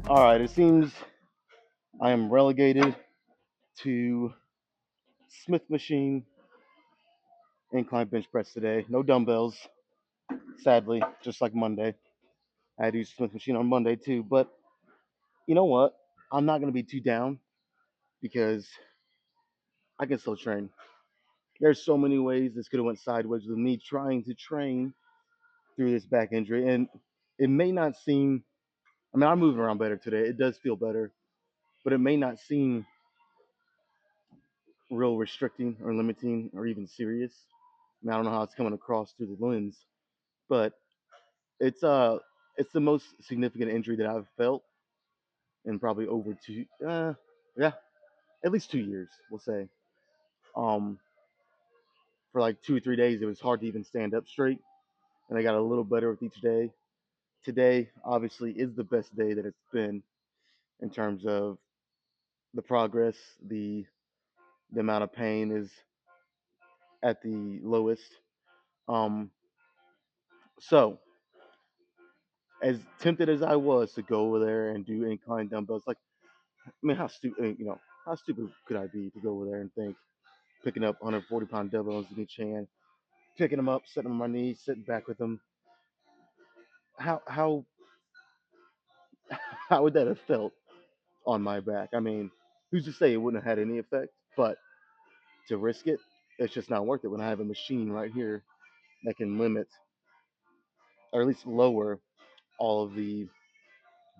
All right, it seems I am relegated to Smith machine incline bench press today. No dumbbells, sadly, just like Monday. I had to use Smith machine on Monday too, but you know what? I'm not going to be too down because I can still train. There's so many ways this could have went sideways with me trying to train through this back injury, and it may not seem. I mean, I'm moving around better today. It does feel better, but it may not seem real restricting or limiting or even serious. I mean, I don't know how it's coming across through the lens, but it's uh it's the most significant injury that I've felt in probably over two yeah, at least 2 years, we'll say. Um for like 2 or 3 days it was hard to even stand up straight, and I got a little better with each day. Today obviously is the best day that it's been in terms of the progress. The amount of pain is at the lowest. Um so as tempted as I was to go over there and do incline dumbbells, like I mean, how stupid could I be to go over there and think picking up 140-pound dumbbells in each hand, picking them up, setting them on my knees, sitting back with them. How how would that have felt on my back? I mean, who's to say it wouldn't have had any effect? But to risk it, it's just not worth it when I have a machine right here that can limit or at least lower all of the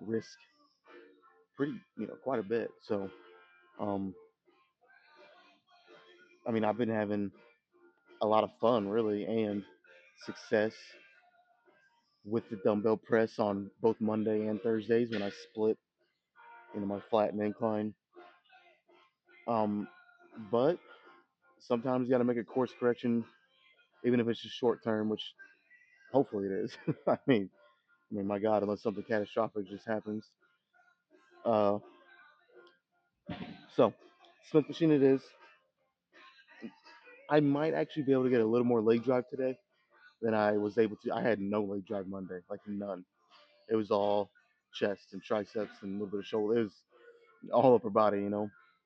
risk pretty, quite a bit. So, um, I mean, I've been having a lot of fun really and success with the dumbbell press on both Monday and Thursdays when I split my flat and incline. Um, but sometimes you got to make a course correction, even if it's just short term, which hopefully it is. I mean, my God, unless something catastrophic just happens. Uh, so Smith machine it is. I might actually be able to get a little more leg drive today than I was able to. I had no leg drive Monday, like none. It was all chest and triceps and a little bit of shoulder. It was all upper body,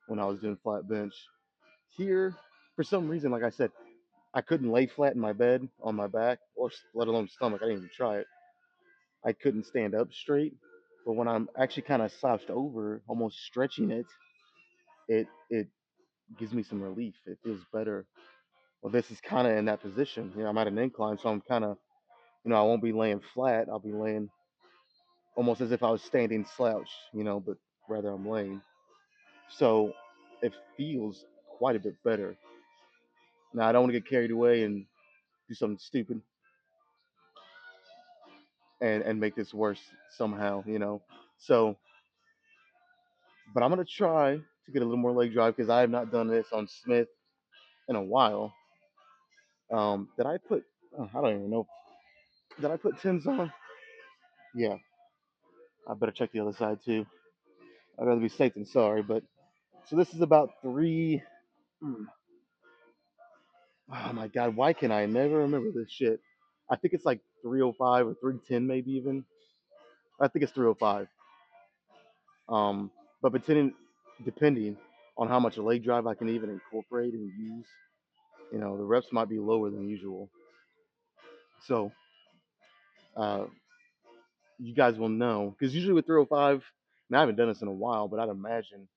when I was doing flat bench. Here, for some reason, like I said, I couldn't lay flat in my bed on my back, or let alone stomach. I didn't even try it. I couldn't stand up straight. But when I'm actually kind of slouched over, almost stretching it, it gives me some relief. It feels better. Well, this is kind of in that position. I'm at an incline, so I'm kind of, I won't be laying flat. I'll be laying almost as if I was standing slouched, but rather I'm laying. So it feels quite a bit better. Now I don't want to get carried away and do something stupid and make this worse somehow. So, but I'm gonna try to get a little more leg drive because I have not done this on Smith in a while. Did I put? Oh, I don't even know. Did I put tens on? Yeah, I better check the other side too. I'd rather be safe than sorry. But so this is about three. Oh my God, why can I never remember this shit? I think it's like 305 or 310, maybe even. I think it's 305. Um, but depending on how much leg drive I can even incorporate and use, the reps might be lower than usual. So uh, you guys will know because usually with 305, and I haven't done this in a while, but I'd imagine.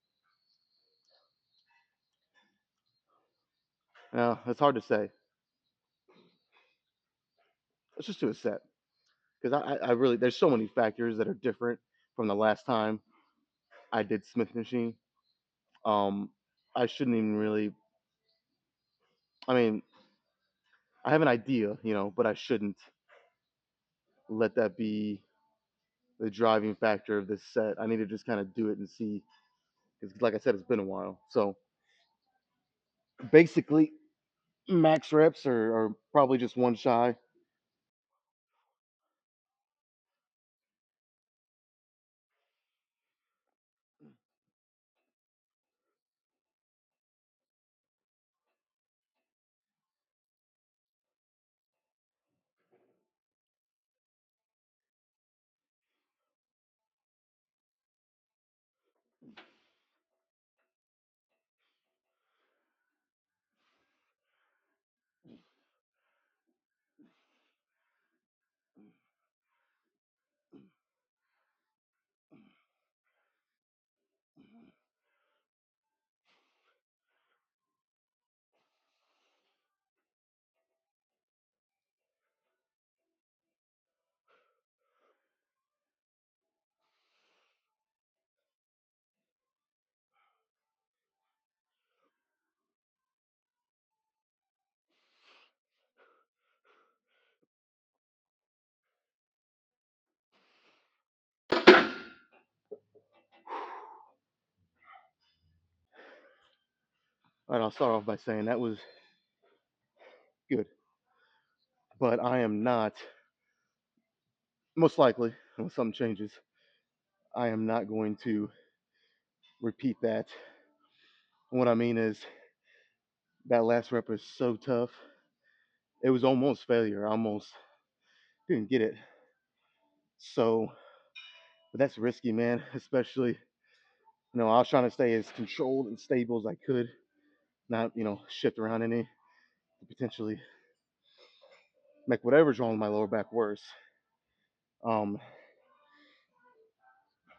It's hard to say. Let's just do a set because I really there's so many factors that are different from the last time I did Smith machine. Um, I shouldn't even really. I mean, I have an idea, but I shouldn't let that be the driving factor of this set. I need to just kind of do it and see. Because, like I said, it's been a while. So basically, max reps are probably just one shy. All right, I'll start off by saying that was good, but I am not, most likely, unless something changes, I am not going to repeat that. And what I mean is, that last rep was so tough. It was almost failure. I almost didn't get it. So, but that's risky, man. Especially, I was trying to stay as controlled and stable as I could, not, shift around any to potentially make whatever's wrong with my lower back worse. Um,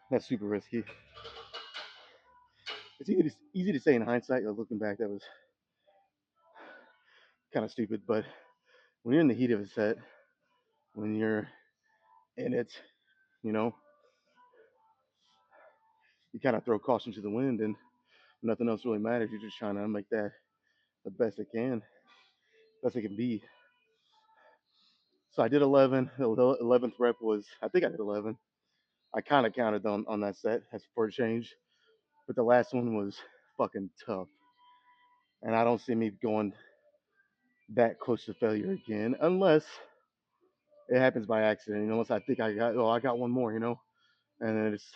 that's super risky. It's easy to say in hindsight. Looking back, that was kind of stupid. But when you're in the heat of a set, when you're in it, you know, you kind of throw caution to the wind, and nothing else really matters. You're just trying to make that the best it can, best it can be. So I did 11. The 11th rep was, I think I did 11. I kind of counted on that set as for a change, but the last one was fucking tough, and I don't see me going that close to failure again, unless it happens by accident. Unless I think I got one more, and then it's,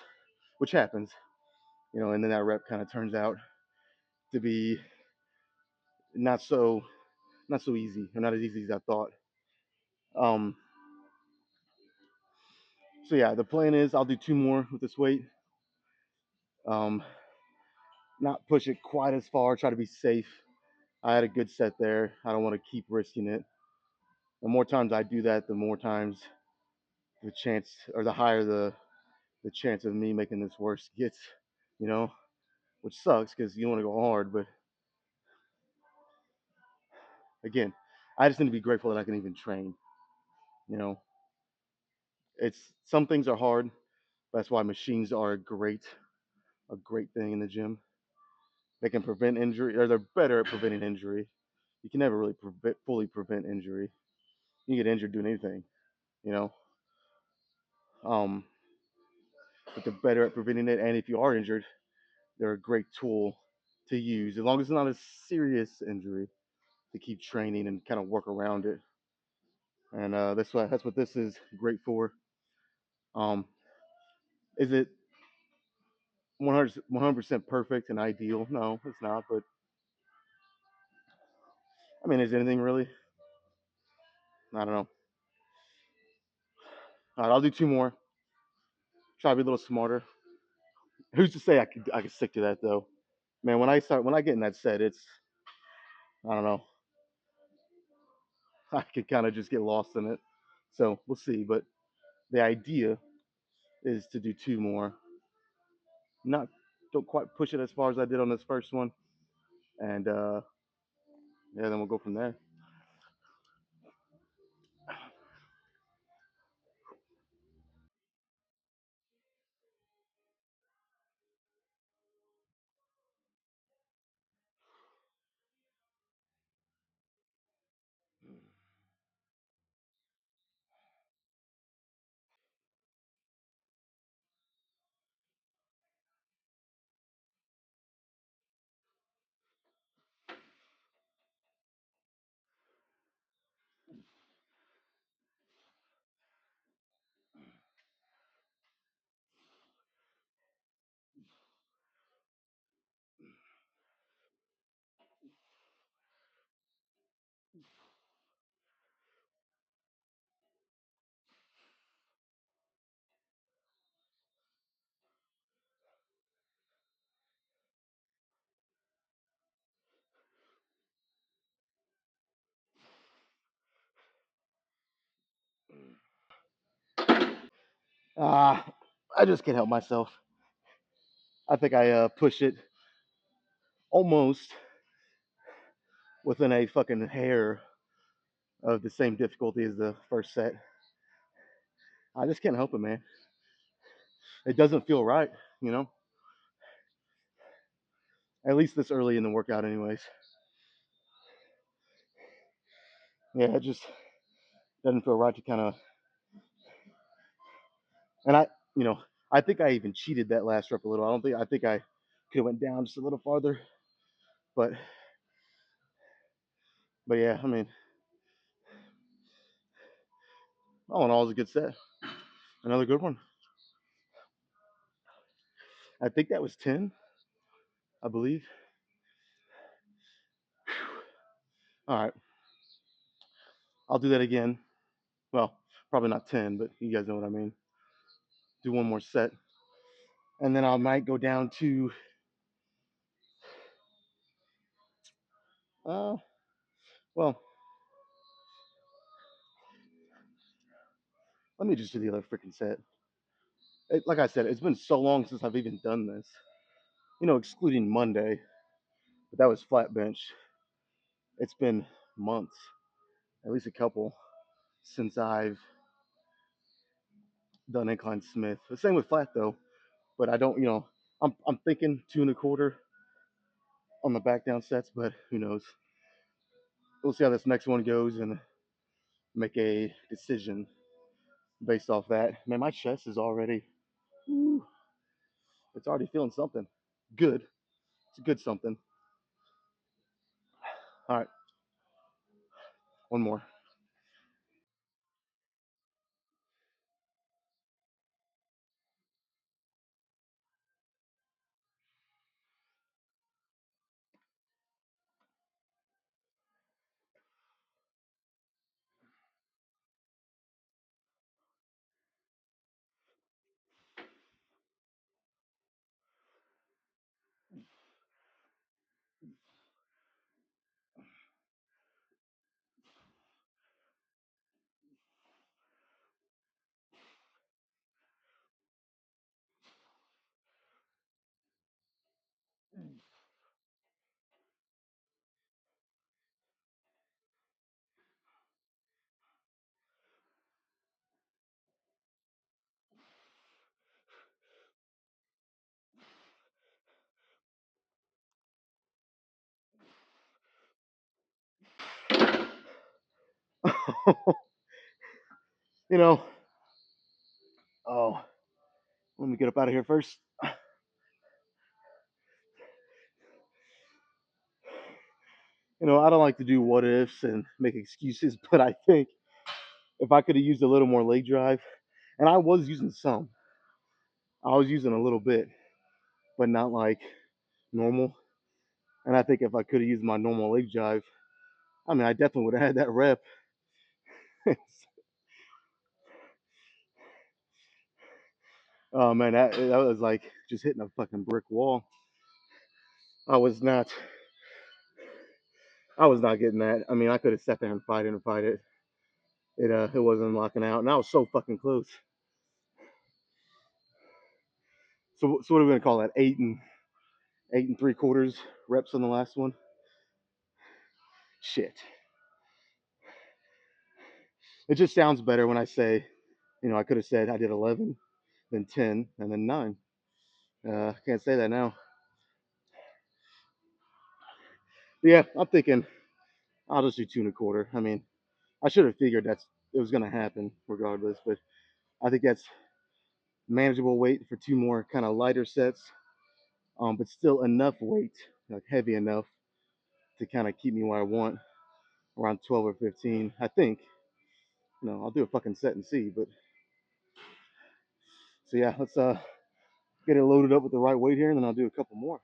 which happens, and then that rep kind of turns out to be not so not so easy, or not as easy as I thought. Um, so yeah, the plan is I'll do two more with this weight. Um, not push it quite as far. Try to be safe. I had a good set there. I don't want to keep risking it. The more times I do that, the more times the chance, or the higher the chance of me making this worse gets. You know, which sucks because you want to go hard, but again, I just need to be grateful that I can even train. You know, it's some things are hard. That's why machines are a great thing in the gym. They can prevent injury, or they're better at preventing injury. You can never really fully prevent injury. You get injured doing anything, you know. Um, but they're better at preventing it. And if you are injured, they're a great tool to use, as long as it's not a serious injury, to keep training and kind of work around it. And that's what this is great for. Um, is it 100% perfect and ideal? No, it's not. But I mean, is anything really? I don't know. All right, I'll do two more. Try to be a little smarter. Who's to say I could stick to that though? Man, when I get in that set, it's, I don't know. I could kind of just get lost in it. So we'll see. But the idea is to do two more. Not Don't quite push it as far as I did on this first one, and yeah, then we'll go from there. Ah, I just can't help myself. I think I pushed it almost within a fucking hair of the same difficulty as the first set. I just can't help it, man. It doesn't feel right, you know. At least this early in the workout, anyways. Yeah, it just doesn't feel right to kind of. And you know, I think I even cheated that last rep a little. I think I could have went down just a little farther, but But yeah, I mean, all in all, it was a good set. Another good one. I think that was 10, I believe. All right, I'll do that again. Well, probably not 10, but you guys know what I mean. Do one more set, and then I might go down to. Uh, well, let me just do the other freaking set. Like I said, it's been so long since I've even done this. Excluding Monday, but that was flat bench. It's been months, at least a couple, since I've done incline Smith. The same with flat though, but I don't. I'm thinking 2 and a quarter on the back down sets, but who knows? We'll see how this next one goes and make a decision based off that. Man, my chest is already. Woo, it's already feeling something. Good. It's a good something. All right, one more. you know. Oh, let me get up out of here first. I don't like to do what ifs and make excuses, but I think if I could have used a little more leg drive, and I was using some, I was using a little bit, but not like normal. And I think if I could have used my normal leg drive, I mean, I definitely would have had that rep. Oh man, that was like just hitting a fucking brick wall. I was not, I was not getting that. I mean, I could have sat there and fight it and fight it. It wasn't locking out, and I was so fucking close. So what are we gonna call that? 8 and 3/4 reps on the last one. Shit. It just sounds better when I say, I could have said I did 11, then 10, and then 9. Can't say that now. But yeah, I'm thinking I'll just do 2 and a quarter. I mean, I should have figured it was gonna happen regardless, but I think that's manageable weight for 2 more kind of lighter sets, but still enough weight, like heavy enough to kind of keep me where I want, around 12 or 15. I think. I'll do a fucking set and see. But so yeah, let's get it loaded up with the right weight here, and then I'll do a couple more.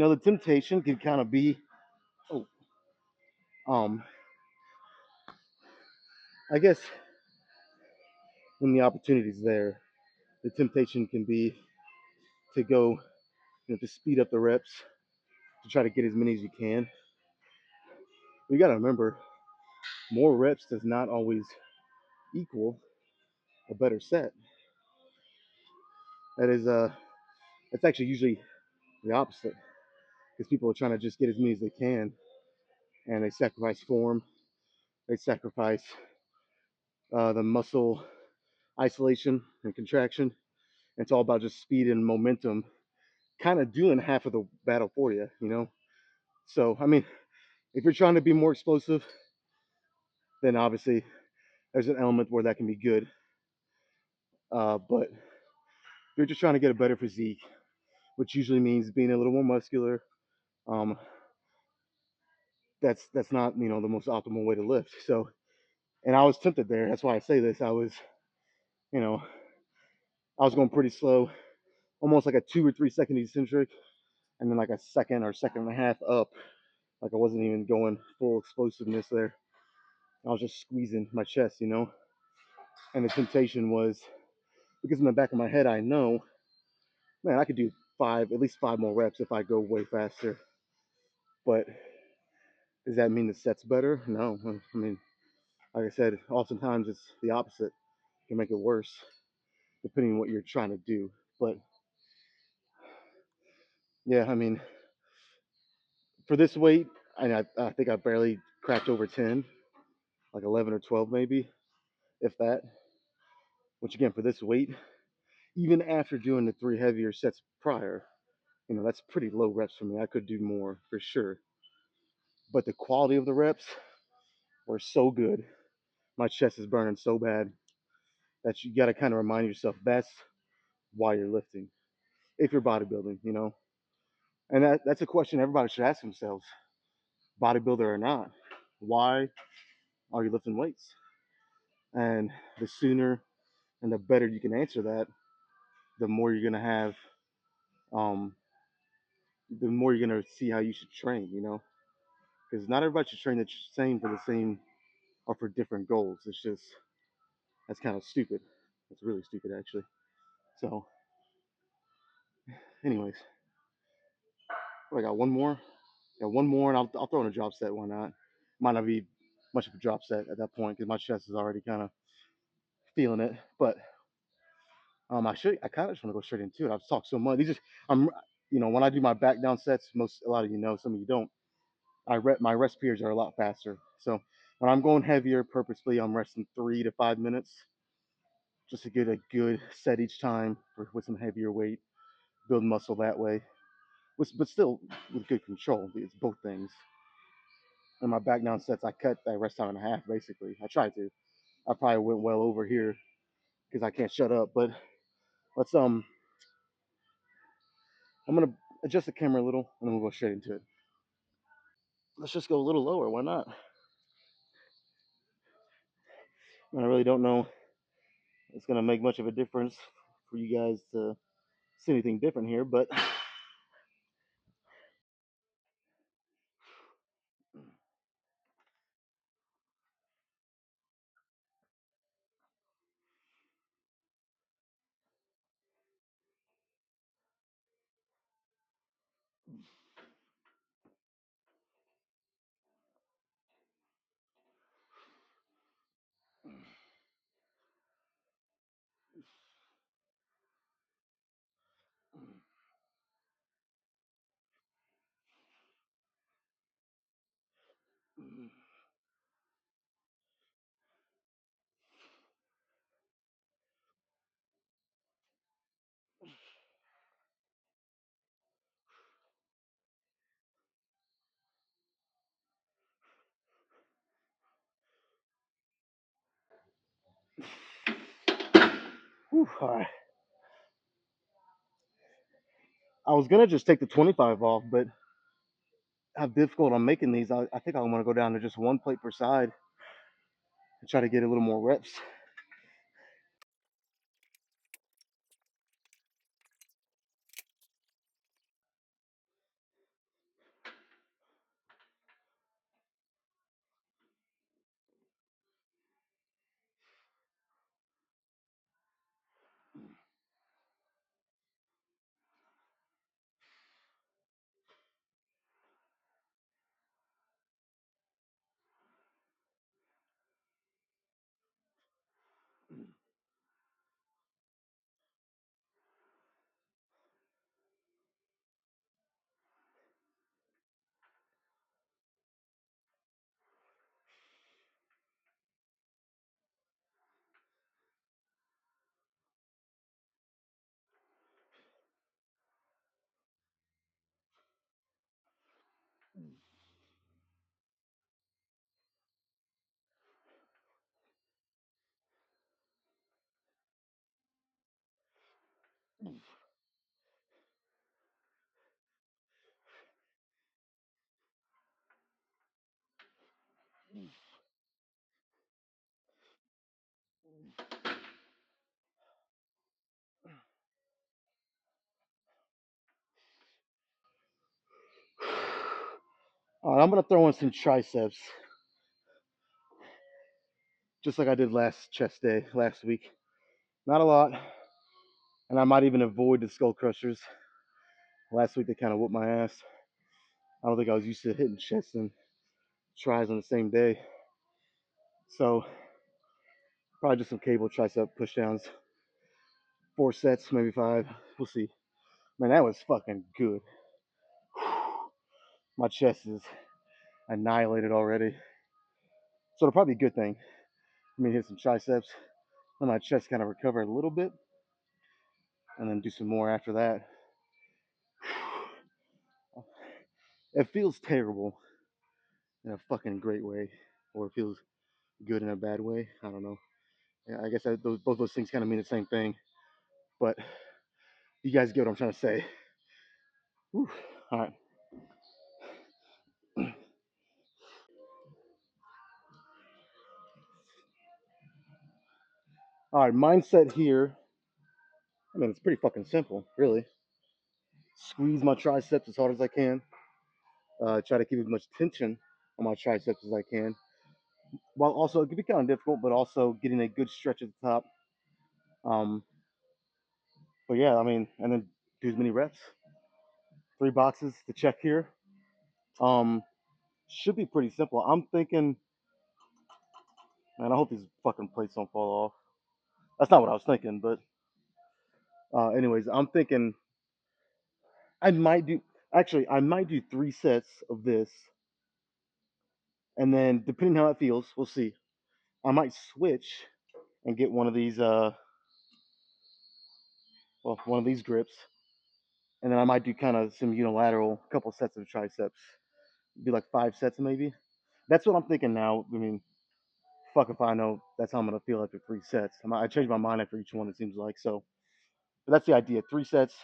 The temptation can kind of be, oh, um, I guess when the opportunity's there, the temptation can be to go to speed up the reps to try to get as many as you can. But you got to remember, more reps does not always equal a better set. That is, it's actually usually the opposite because people are trying to just get as many as they can, and they sacrifice form, they sacrifice the muscle isolation and contraction. It's all about just speed and momentum, kind of doing half of the battle for you, you know. So I mean, if you're trying to be more explosive, then obviously there's an element where that can be good. But if you're just trying to get a better physique, which usually means being a little more muscular, um, that's not the most optimal way to lift. So, and I was tempted there. That's why I say this. You know, I was going pretty slow, almost like a 2 or 3 second eccentric, and then like a second or second and a half up. Like I wasn't even going full explosiveness there. I was just squeezing my chest, And the temptation was because in the back of my head, I know, man, I could do at least five more reps if I go way faster. But does that mean the set's better? No. I mean, like I said, oftentimes it's the opposite. It can make it worse depending on what you're trying to do. But yeah, I mean, for this weight, I think I barely cracked over 10, like 11 or 12 maybe, if that. Which again, for this weight, even after doing the three heavier sets prior, that's pretty low reps for me. I could do more for sure. But the quality of the reps were so good. My chest is burning so bad that you got to kind of remind yourself that's why you're lifting. If you're bodybuilding. And that's a question everybody should ask themselves, bodybuilder or not. Why are you lifting weights? And the sooner and the better you can answer that, the more you're gonna have, um, the more you're gonna see how you should train. Because not everybody should train the same for the same or for different goals. It's just that's kind of stupid. It's really stupid actually. So, anyways, I got one more. Got one more, and I'll throw in a drop set. Why not? Might not be much of a drop set at that point because my chest is already kind of feeling it. But I kind of just want to go straight into it. I've talked so much. I'm, when I do my back down sets, a lot of you know, some of you don't. My rest periods are a lot faster. So when I'm going heavier purposefully, I'm resting 3 to 5 minutes just to get a good set each time with some heavier weight, build muscle that way. But still with good control. It's both things. And my back down sets, I cut that rest time in half basically. I tried to. I probably went well over here because I can't shut up. But let's I'm gonna adjust the camera a little and then we'll go straight into it. Let's just go a little lower. Why not? I really don't know it's gonna make much of a difference for you guys to see anything different here, but all right. I was gonna just take the 25 off, but how difficult I'm making these, I think I want to go down to just one plate per side and try to get a little more reps. All right, I'm gonna throw in some triceps, just like I did last chest day last week. Not a lot, and I might even avoid the skull crushers. Last week they kind of whooped my ass. I don't think I was used to hitting chest and tries on the same day, so probably just some cable tricep pushdowns, 4 sets, maybe 5. We'll see. Man, that was fucking good. My chest is annihilated already, so it'll probably be a good thing for me to hit some triceps. Let my chest kind of recover a little bit, and then do some more after that. It feels terrible in a fucking great way, or it feels good in a bad way. I don't know. Yeah, I guess both those things kind of mean the same thing, but you guys get what I'm trying to say. Whew. All right. All right. Mindset here. I mean, it's pretty fucking simple, really. Squeeze my triceps as hard as I can. Try to keep as much tension on my triceps as I can. While also, it can be kind of difficult, but also getting a good stretch at the top. Um, but yeah, I mean, and then do as many reps. 3 boxes to check here. Um, should be pretty simple. I'm thinking, man, I hope these fucking plates don't fall off. That's not what I was thinking, but anyways, I'm thinking I might do. Actually, I might do 3 sets of this, and then depending how it feels, we'll see. I might switch and get one of these, one of these grips, and then I might do kind of some unilateral, couple sets of triceps. Be like 5 sets maybe. That's what I'm thinking now. I mean, fuck if I know that's how I'm gonna feel after 3 sets. I change my mind after each one. It seems like so. But that's the idea. 3 sets.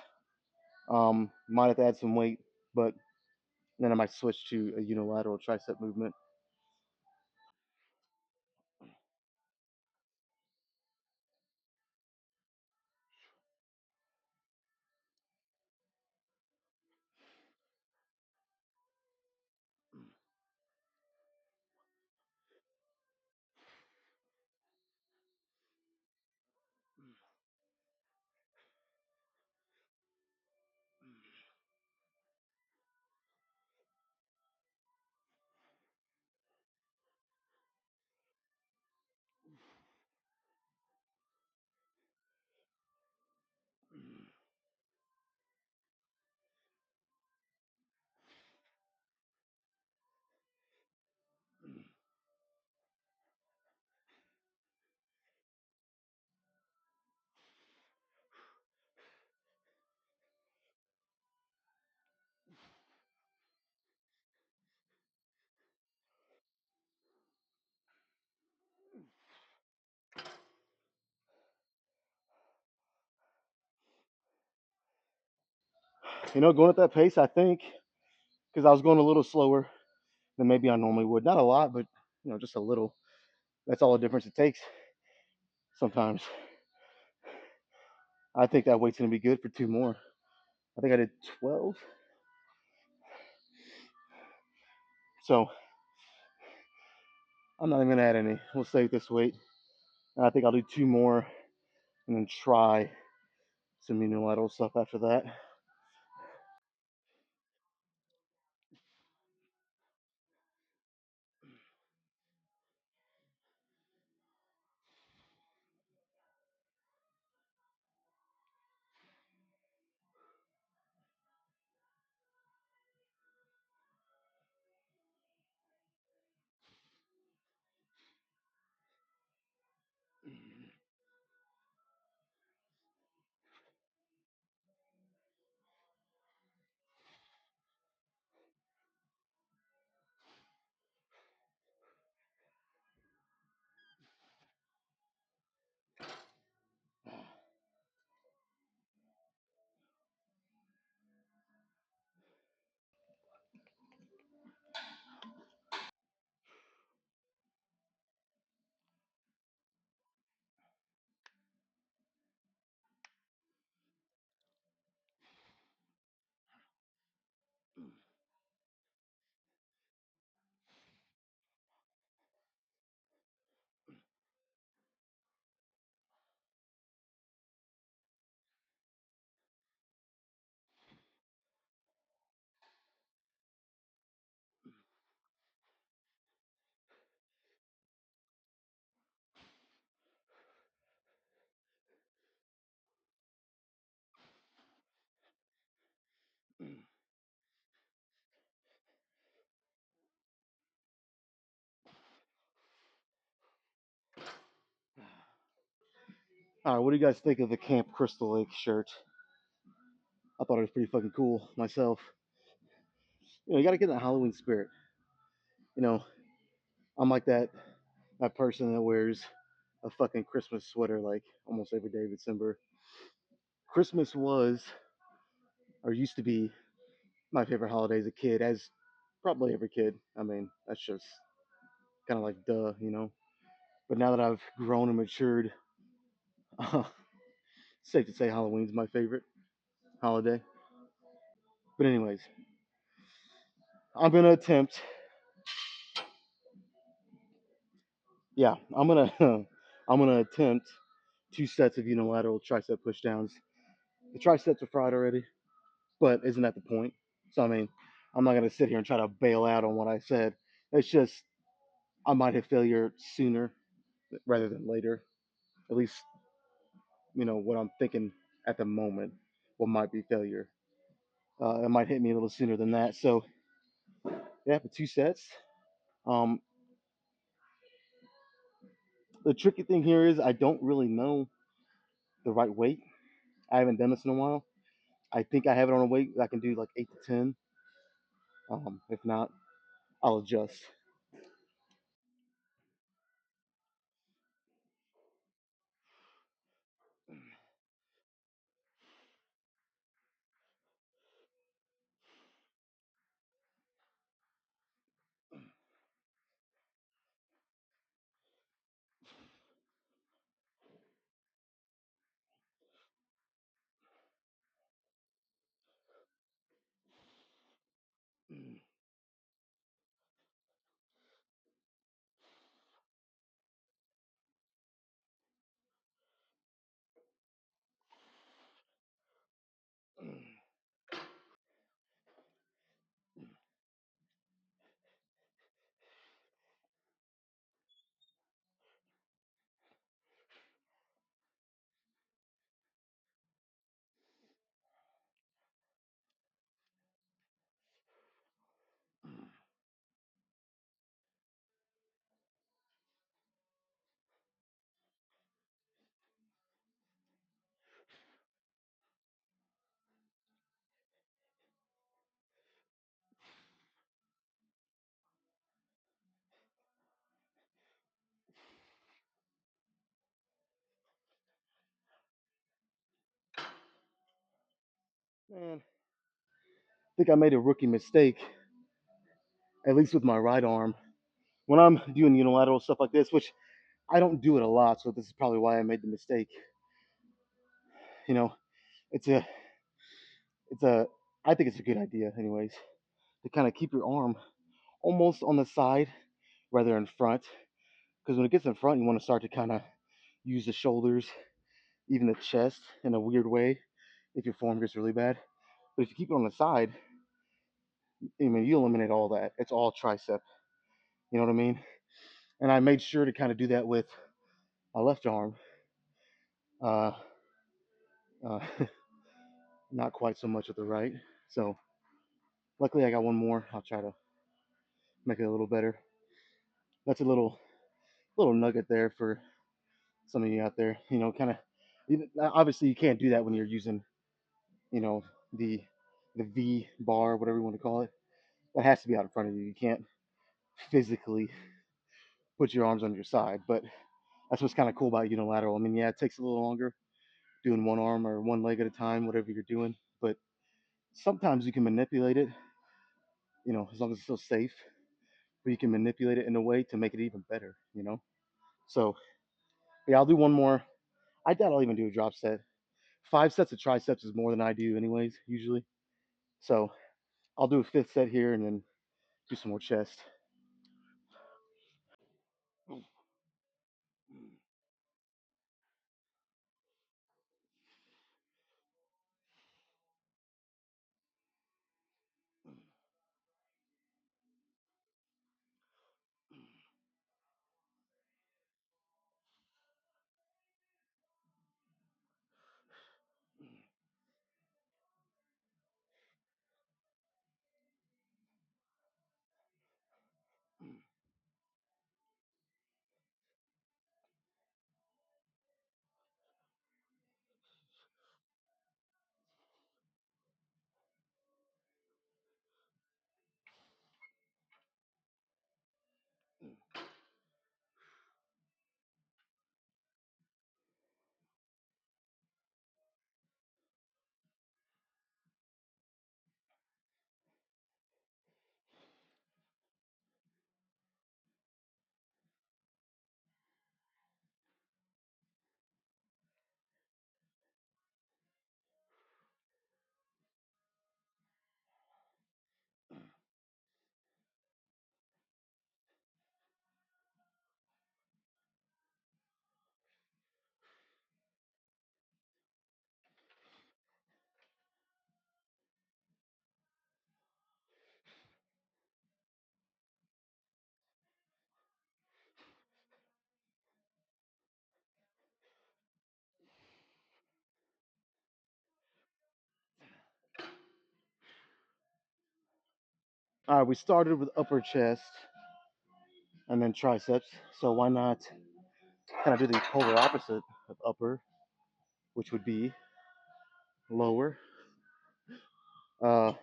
Might have to add some weight, but then I might switch to a unilateral tricep movement. Going at that pace, I think, because I was going a little slower than maybe I normally would. Not a lot, but just a little. That's all the difference it takes sometimes. I think that weight's gonna be good for 2 more. I think I did 12, so I'm not even gonna add any. We'll stay with this weight. And I think I'll do 2 more and then try some unilateral stuff after that. All right, what do you guys think of the Camp Crystal Lake shirt? I thought it was pretty fucking cool myself. You got to get in the Halloween spirit. You know, I'm like that person that wears a fucking Christmas sweater like almost every day of December. Christmas was or used to be my favorite holiday as a kid, as probably every kid. I mean, that's just kind of like duh. But now that I've grown and matured, uh, safe to say Halloween's my favorite holiday. But anyways, I'm gonna attempt. Yeah, I'm gonna I'm gonna attempt 2 sets of unilateral tricep pushdowns. The triceps are fried already, but isn't that the point? So I mean, I'm not gonna sit here and try to bail out on what I said. It's just I might hit failure sooner rather than later. At least what I'm thinking at the moment. What might be failure. It might hit me a little sooner than that. So yeah, but 2 sets. Um, the tricky thing here is I don't really know the right weight. I haven't done this in a while. I think I have it on a weight that I can do like 8 to 10. If not, I'll adjust. Man, I think I made a rookie mistake, at least with my right arm. When I'm doing unilateral stuff like this, which I don't do it a lot, so this is probably why I made the mistake. You know, it's a, it's a, I think it's a good idea, anyways, to kind of keep your arm almost on the side rather than front. Because when it gets in front, you want to start to kind of use the shoulders, even the chest in a weird way if your form gets really bad. But if you keep it on the side, I mean, you eliminate all that. It's all tricep. You know what I mean? And I made sure to kind of do that with my left arm. Uh, uh, not quite so much with the right. So luckily, I got one more. I'll try to make it a little better. That's a little nugget there for some of you out there. Kind of. Obviously, you can't do that when you're using you know the the V bar, whatever you want to call it. That has to be out in front of you. You can't physically put your arms on your side. But that's what's kind of cool about unilateral. I mean, yeah, it takes a little longer doing one arm or one leg at a time, whatever you're doing. But sometimes you can manipulate it, as long as it's still safe. But you can manipulate it in a way to make it even better. So yeah, I'll do one more. I doubt I'll even do a drop set. 5 sets of triceps is more than I do, anyways, usually. So I'll do a fifth set here and then do some more chest. All right, we started with upper chest and then triceps. So why not kind of do the polar opposite of upper, which would be lower. Uh,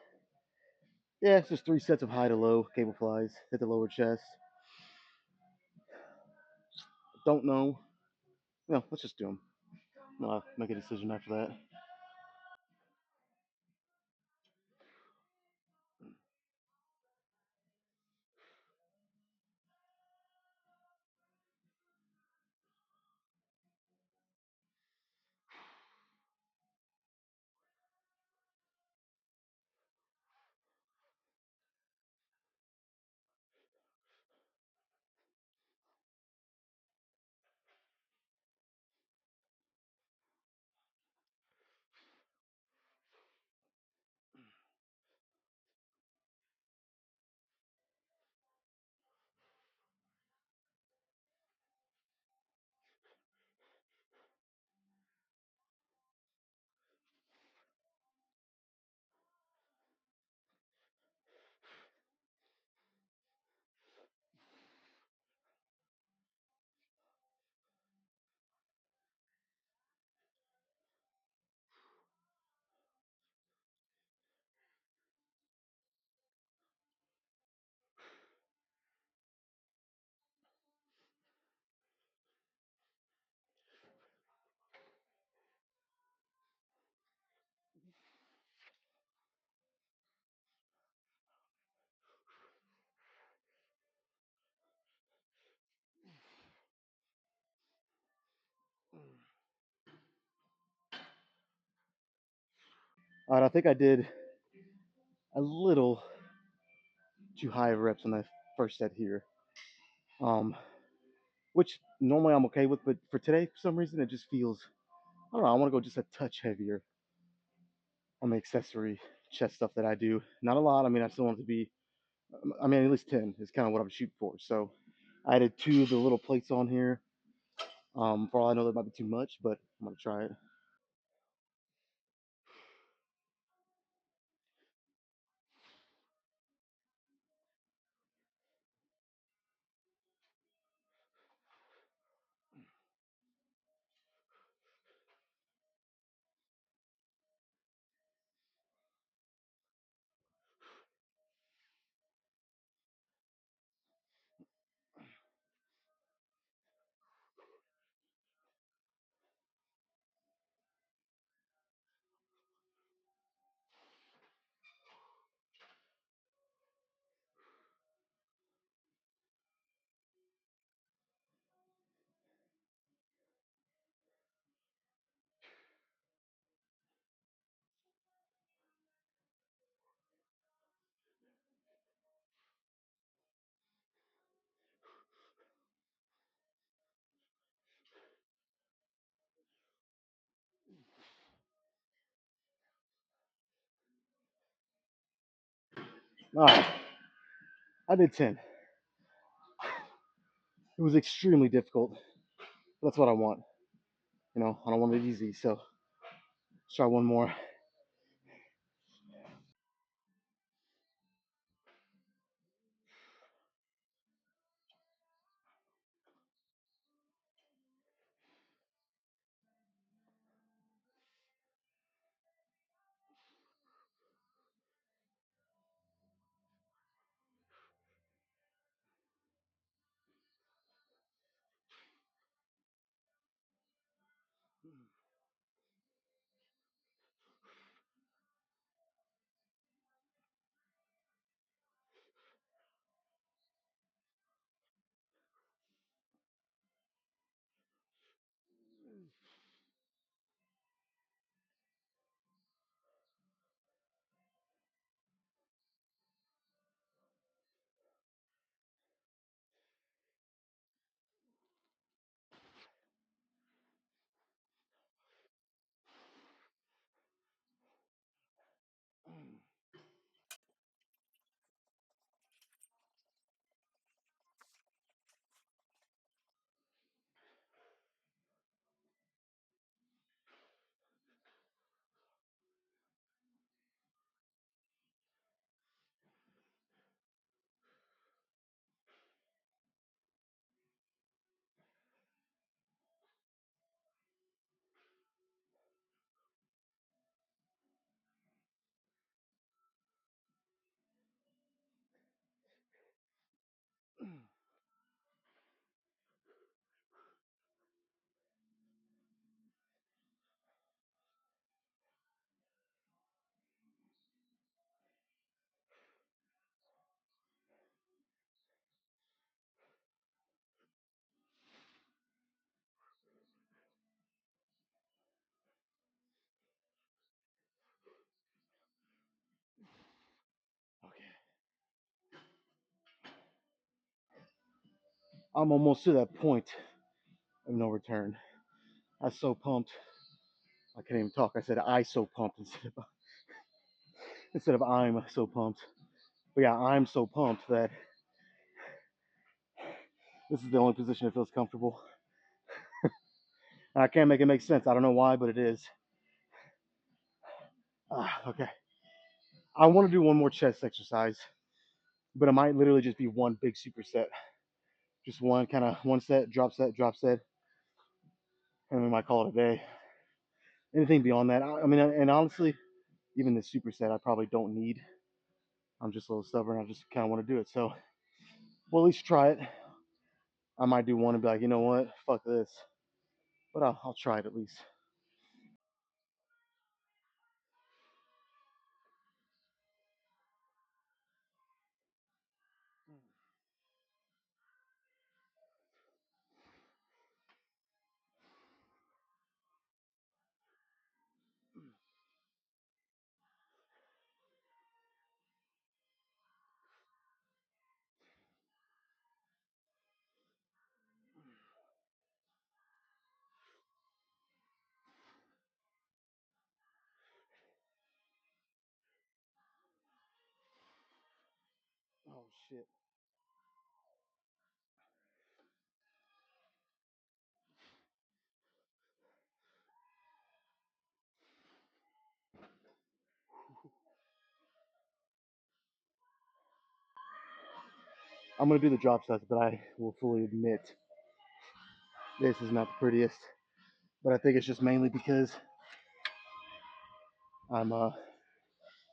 yeah, it's just 3 sets of high to low cable flies. Hit the lower chest. Don't know. No, let's just do them. I'll make a decision after that. All right, I think I did a little too high of reps on that first set here. Which normally I'm okay with, but for today, for some reason, it just feels, I don't know, I want to go just a touch heavier on the accessory chest stuff that I do. Not a lot. I mean, I still want it to be, I mean, at least 10 is kind of what I'm shooting for. So I added two of the little plates on here. For all I know, that might be too much, but I'm going to try it. All right, I did 10. It was extremely difficult. That's what I want. I don't want it easy. So let's try one more. I'm almost to that point of no return. I was so pumped. I can't even talk. I said I so pumped instead of I'm so pumped. But yeah, I'm so pumped that this is the only position that feels comfortable. And I can't make it make sense. I don't know why, but it is. Okay. I want to do one more chest exercise, but it might literally just be one big superset. Just one kind of one set, drop set, and we might call it a day. Anything beyond that, I mean, and honestly, even the superset, I probably don't need. I'm just a little stubborn. I just kind of want to do it. So we'll at least try it. I might do one and be like, you know what, fuck this. But I'll try it at least. Oh shit. I'm gonna do the drop sets, but I will fully admit this is not the prettiest. But I think it's just mainly because I'm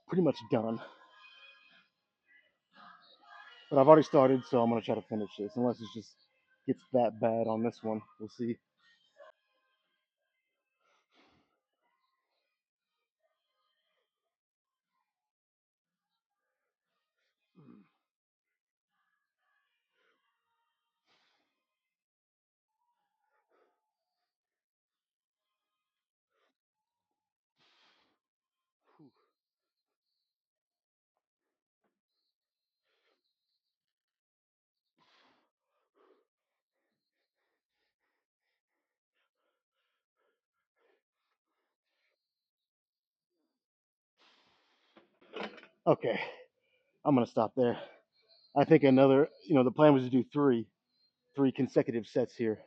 pretty much done. But I've already started, so I'm gonna try to finish this. Unless it just gets that bad on this one, we'll see. Okay, I'm gonna stop there. I think another, the plan was to do three consecutive sets here.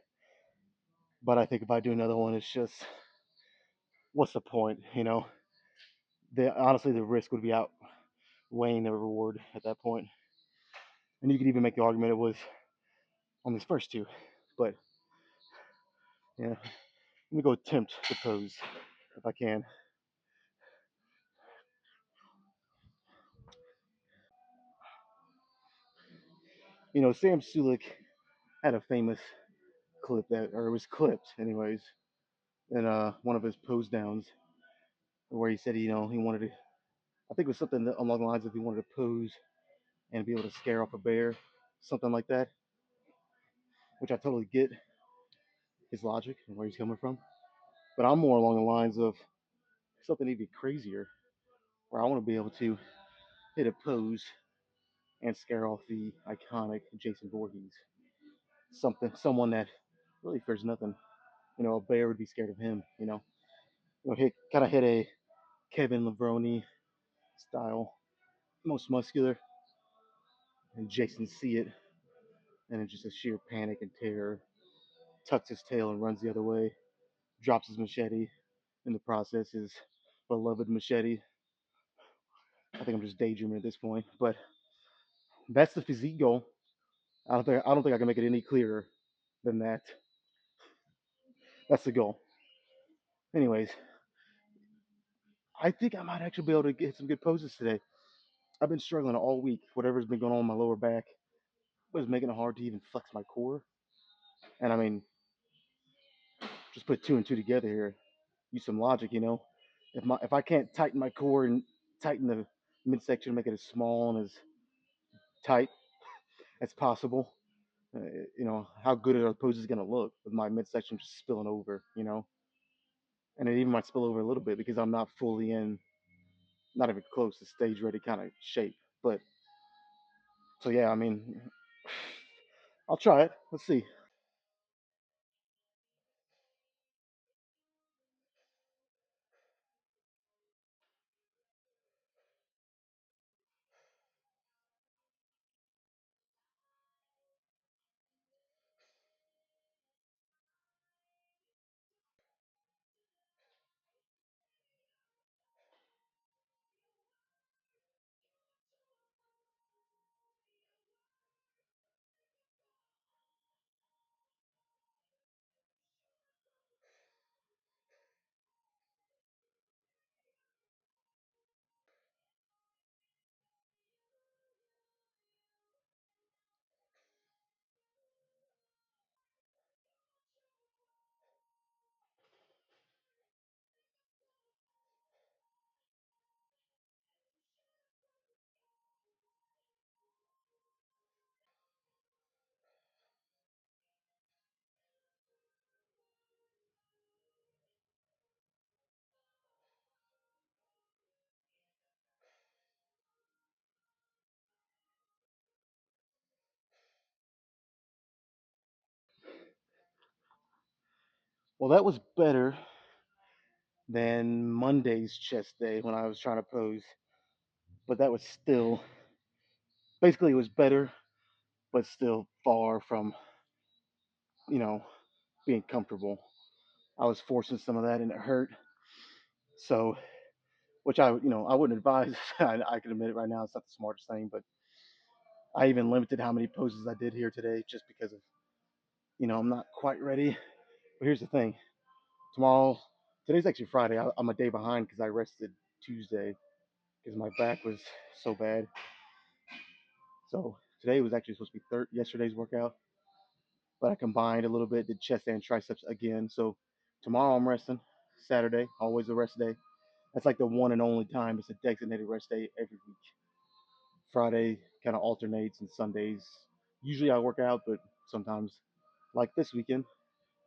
But I think if I do another one, it's just what's the point? Honestly the risk would be outweighing the reward at that point. And you could even make the argument it was on these first two. But yeah, let me go attempt to pose if I can. Sam Sulik had a famous clip or it was clipped anyways, in one of his pose downs where he said, he wanted to, I think it was something along the lines of he wanted to pose and be able to scare off a bear, something like that, which I totally get his logic and where he's coming from. But I'm more along the lines of something even crazier, where I want to be able to hit a pose and scare off the iconic Jason Voorhees. Someone that really fears nothing. A bear would be scared of him. Hit a Kevin Levrone style, most muscular, and Jason see it, and in just a sheer panic and terror, tucks his tail and runs the other way, drops his machete. In the process, his beloved machete. I think I'm just daydreaming at this point, but that's the physique goal. I don't think I can make it any clearer than that. That's the goal. Anyways, I think I might actually be able to get some good poses today. I've been struggling all week. Whatever's been going on in my lower back was making it hard to even flex my core. And I mean, just put two and two together here. Use some logic. If I can't tighten my core and tighten the midsection, make it as small and as tight as possible, uh, how good are the poses going to look with my midsection just spilling over. And it even might spill over a little bit because I'm not fully in, not even close to stage ready kind of shape. But so yeah, I mean, I'll try it. Let's see. Well, that was better than Monday's chest day when I was trying to pose, but that was still basically it was better, but still far from you know being comfortable. I was forcing some of that and it hurt. So, which I wouldn't advise. I can admit it right now. It's not the smartest thing, but I even limited how many poses I did here today just because of I'm not quite ready. But here's the thing: tomorrow, today's actually Friday. I'm a day behind because I rested Tuesday because my back was so bad. So today was actually supposed to be yesterday's workout, but I combined a little bit, did chest and triceps again. So tomorrow I'm resting. Saturday, always a rest day. That's like the one and only time it's a designated rest day every week. Friday kind of alternates, and Sundays usually I work out, but sometimes, like this weekend,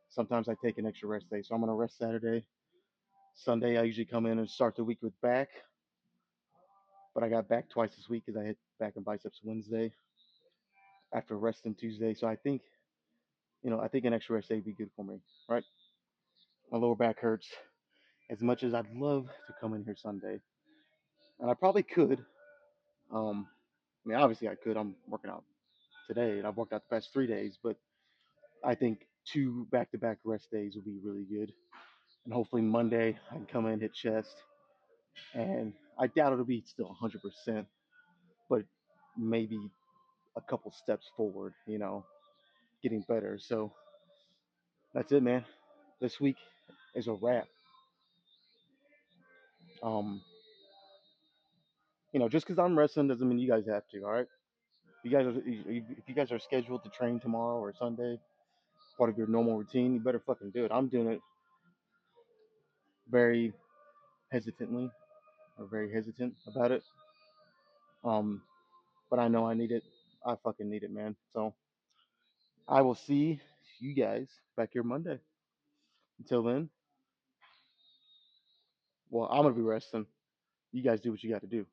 sometimes I take an extra rest day. So I'm gonna rest Saturday. Sunday I usually come in and start the week with back, but I got back twice this week because I hit back and biceps Wednesday after resting Tuesday. So I think an extra rest day would be good for me, right? My lower back hurts as much as I'd love to come in here Sunday, and I probably could. I mean, obviously I could. I'm working out today, and I've worked out the past 3 days, but I think two back-to-back rest days will be really good. And hopefully Monday I can come in, hit chest, and I doubt it'll be still 100%, but maybe a couple steps forward, getting better. So that's it, man. This week is a wrap. Um, just because I'm wrestling doesn't mean you guys have to. All right, if you guys are scheduled to train tomorrow or Sunday, part of your normal routine, you better fucking do it. I'm doing it very hesitantly or very hesitant about it. Um, but I know I need it. I fucking need it, man. So I will see you guys back here Monday. Until then, well, I'm gonna be resting. You guys do what you got to do.